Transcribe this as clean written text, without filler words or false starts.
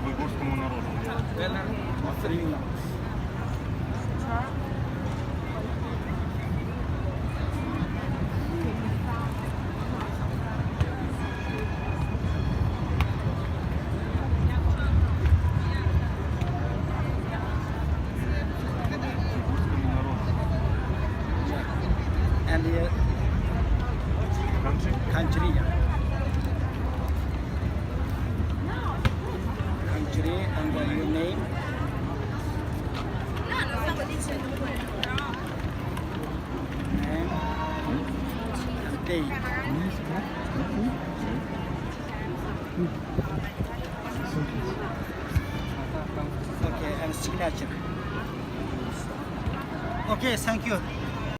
Уйгурскому народу. Уйгурскому народу. And the Country? country. Country and your name. And date. Okay, and signature. Okay, thank you.